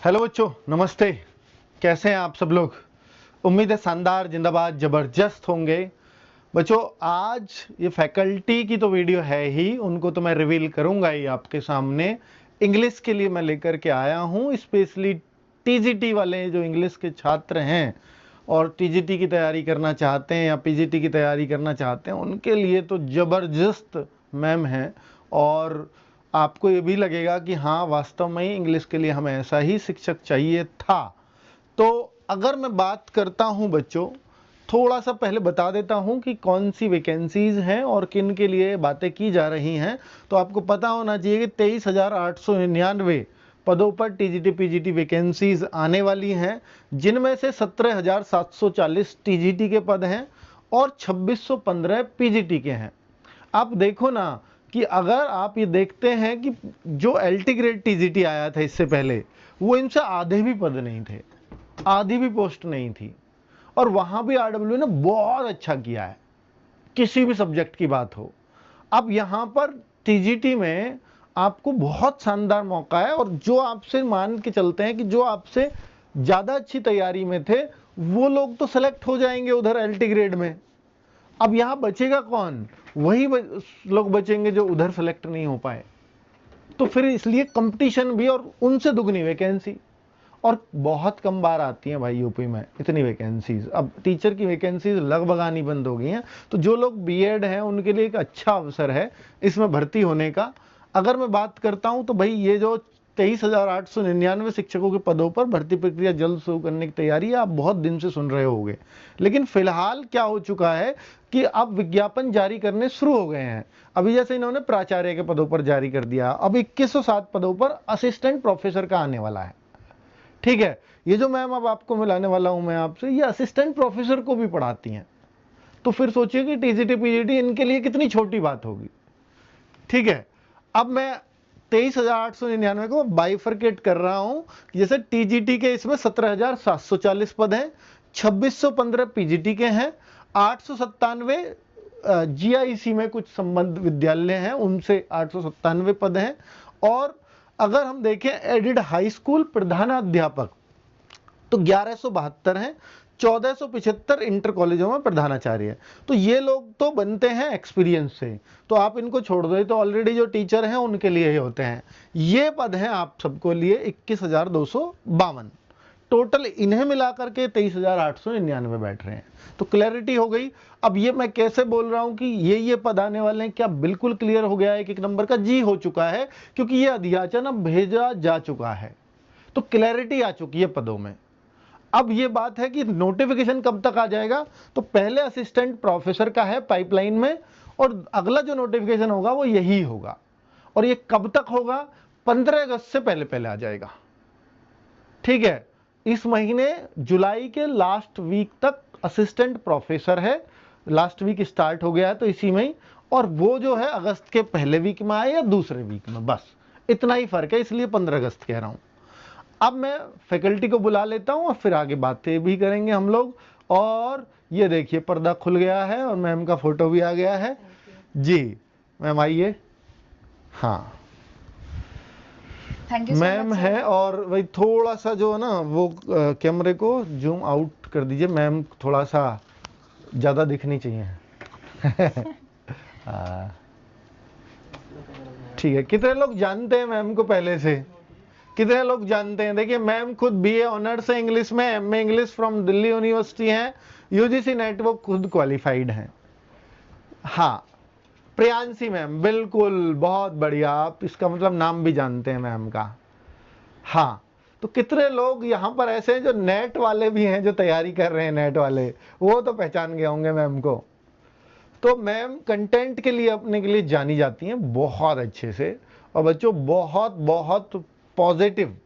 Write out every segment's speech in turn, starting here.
Hello बच्चों, नमस्ते। कैसे हैं आप सब लोग? उम्मीद है शानदार, जिंदाबाद, जबरदस्त होंगे। बच्चों, आज ये फैकल्टी की तो वीडियो है ही, उनको तो मैं रिवील करूंगा ही आपके सामने। इंग्लिश के लिए मैं लेकर के आया हूं, स्पेशली टीजीटी वाले जो इंग्लिश के छात्र हैं और टीजीटी की तैयारी करना चाहते हैं या पीजीटी की तैयारी करना चाहते हैं, उनके लिए तो ज़बरदस्त मैम है। और आपको ये भी लगेगा कि हाँ, वास्तव में ही इंग्लिश के लिए हमें ऐसा ही शिक्षक चाहिए था। तो अगर मैं बात करता हूँ बच्चों, थोड़ा सा पहले बता देता हूँ कि कौन सी वैकेंसीज हैं और किन के लिए बातें की जा रही हैं। तो आपको पता होना चाहिए कि 23,899 पदों पर टीजीटी पीजीटी वैकेंसीज आने वाली हैं, जिनमें से 17,740 टीजीटी के पद हैं और 2,615 पीजीटी के हैं। आप देखो ना कि अगर आप ये देखते हैं कि जो एलटी ग्रेड टीजीटी आया था इससे पहले, वो इनसे आधे भी पद नहीं थे, आधी भी पोस्ट नहीं थी। और वहां भी आरडब्ल्यू ने बहुत अच्छा किया है, किसी भी सब्जेक्ट की बात हो। अब यहां पर टीजीटी में आपको बहुत शानदार मौका है, और जो आपसे मान के चलते हैं कि जो आपसे ज्यादा अच्छी तैयारी में थे, वो लोग तो सेलेक्ट हो जाएंगे उधर एलटी ग्रेड में। अब यहां बचेगा कौन? वही लोग बचेंगे जो उधर सेलेक्ट नहीं हो पाए। तो फिर इसलिए कंपटीशन भी, और उनसे दुगनी वैकेंसी, और बहुत कम बार आती हैं भाई यूपी में इतनी वैकेंसीज। अब टीचर की वैकेंसीज लगभग आनी बंद हो गई हैं, तो जो लोग बीएड हैं उनके लिए एक अच्छा अवसर है इसमें भर्ती होने का। अगर मैं बात करता हूं तो भाई ये जो 23,899 शिक्षकों के पदों पर भर्ती प्रक्रिया जल्द शुरू करने की तैयारी है, आप बहुत दिन से सुन रहे होंगे। लेकिन फिलहाल क्या हो चुका है कि अब विज्ञापन जारी करने शुरू हो गए हैं। अभी जैसे इन्होंने प्राचार्य के पदों पर जारी कर दिया, अब 2107 पदों पर असिस्टेंट प्रोफेसर का आने वाला है। ठीक है, ये जो मैम अब आपको मिलाने वाला हूं मैं आपसे, ये असिस्टेंट प्रोफेसर को भी पढ़ाती हैं। तो फिर सोचिए कि टीजीटी पीजीटी इनके लिए कितनी छोटी बात होगी। ठीक है, अब मैं 23,899 को बाइफरकेट कर रहा हूं। जैसे टीजीटी के इसमें 17,740 पद हैं, 2,615 पीजीटी के हैं, 897 जीआईसी में कुछ संबद्ध विद्यालय हैं, उनसे 897 पद हैं। और अगर हम देखें एडिड हाई स्कूल प्रधानाध्यापक, तो 1172 हैं, 1475 इंटर कॉलेजों में प्रधानाचार्य है। तो ये लोग तो बनते हैं एक्सपीरियंस से, तो आप इनको छोड़ दो, तो ऑलरेडी जो टीचर हैं उनके लिए ही होते हैं। ये पद हैं आप सबको लिए 21,252। टोटल इन्हें मिलाकर के 23,899 बैठ रहे हैं। तो क्लैरिटी हो गई। अब ये मैं कैसे बोल रहा हूं कि ये पद आने वाले हैं, क्या बिल्कुल क्लियर हो गया है? एक नंबर का जी हो चुका है, क्योंकि ये अध्याचन अब भेजा जा चुका है, तो क्लैरिटी आ चुकी है पदों में। अब ये बात है कि नोटिफिकेशन कब तक आ जाएगा? तो पहले असिस्टेंट प्रोफेसर का है पाइपलाइन में, और अगला जो नोटिफिकेशन होगा वो यही होगा। और ये कब तक होगा? 15 अगस्त से पहले पहले आ जाएगा। ठीक है, इस महीने जुलाई के लास्ट वीक तक असिस्टेंट प्रोफेसर है, लास्ट वीक स्टार्ट हो गया है तो इसी में ही, और वो जो है अगस्त के पहले वीक में आए या दूसरे वीक में, बस इतना ही फर्क है, इसलिए 15 अगस्त कह रहा हूं। अब मैं फैकल्टी को बुला लेता हूं और फिर आगे बातें भी करेंगे हम लोग। और ये देखिए पर्दा खुल गया है और मैम का फोटो भी आ गया है जी। मैम आइए। हाँ, मैम है। और वही थोड़ा सा जो है ना, वो कैमरे को जूम आउट कर दीजिए, मैम थोड़ा सा ज्यादा दिखनी चाहिए। ठीक है, कितने लोग जानते हैं मैम को पहले से? कितने लोग जानते हैं? देखिए, मैम खुद बीए ऑनर्स है इंग्लिश में, MA English from Delhi university है, यूजीसी नेट वो खुद क्वालिफाइड हैं। हाँ, प्रियांशी मैम, बिल्कुल, बहुत बढ़िया। आप इसका मतलब नाम भी जानते हैं मैम का। हाँ, तो कितने लोग यहाँ पर ऐसे हैं जो नेट वाले भी हैं, जो तैयारी कर रहे हैं नेट वाले, वो तो पहचान गए होंगे मैम को। तो मैम कंटेंट के लिए अपने के लिए जानी जाती हैं बहुत अच्छे से। और बच्चों, बहुत बहुत पॉजिटिव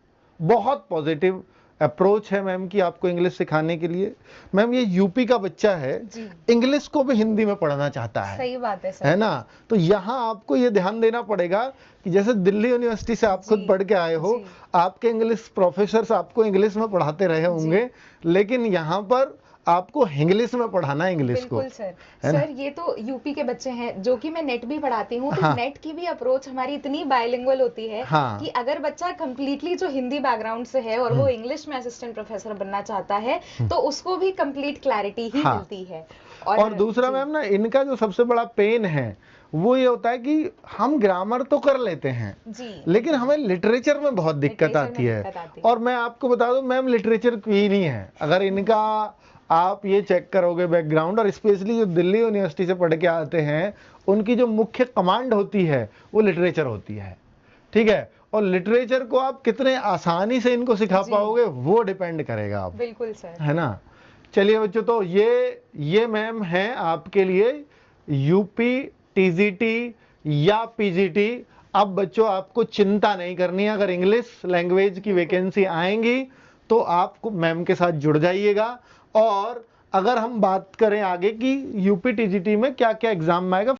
अप्रोच है मैम की आपको इंग्लिश सिखाने के लिए। मैम, ये यूपी का बच्चा है, इंग्लिश को भी हिंदी में पढ़ना चाहता है। सही बात है सर, है ना? तो यहाँ आपको ये ध्यान देना पड़ेगा कि जैसे दिल्ली यूनिवर्सिटी से आप खुद पढ़ के आए हो, आपके इंग्लिश प्रोफेसर आपको इंग्लिश में पढ़ाते रहे होंगे, लेकिन यहाँ पर आपको इंग्लिश में पढ़ाना है इंग्लिश को। बिल्कुल सर। सर ये तो यूपी के बच्चे हैं जो कि मैं नेट भी पढ़ाती हूँ, तो हाँ। नेट की भी अप्रोच हमारी इतनी बायलिंगुअल होती है हाँ। कि अगर बच्चा कंप्लीटली जो हिंदी बैकग्राउंड से है और वो इंग्लिश में असिस्टेंट प्रोफेसर बनना चाहता है तो उसको भी कंप्लीट क्लैरिटी ही हाँ। मिलती है। और दूसरा जी, मैम ना, इनका जो सबसे बड़ा पेन है वो ये होता है कि हम ग्रामर तो कर लेते हैं जी, लेकिन हमें लिटरेचर में बहुत दिक्कत लिटरेचर आती में है। दिक्कत आती है। और मैं आपको बता दूं मैम, लिटरेचर की नहीं है। अगर इनका आप ये चेक करोगे बैकग्राउंड, और स्पेशली जो दिल्ली यूनिवर्सिटी से पढ़ के आते हैं, उनकी जो मुख्य कमांड होती है वो लिटरेचर होती है, ठीक है। और लिटरेचर को आप कितने आसानी से इनको सिखा जी। पाओगे वो डिपेंड करेगा आप, बिल्कुल सर। है ना। चलिए बच्चों, तो ये मैम है आपके लिए यूपी टीजीटी या पीजीटी। अब बच्चों आपको चिंता नहीं करनी है, अगर इंग्लिश लैंग्वेज की वैकेंसी आएंगी तो आपको मैम के साथ जुड़ जाइएगा। और अगर हम बात करें आगे कि यूपी टीजीटी में क्या क्या एग्जाम आएगा,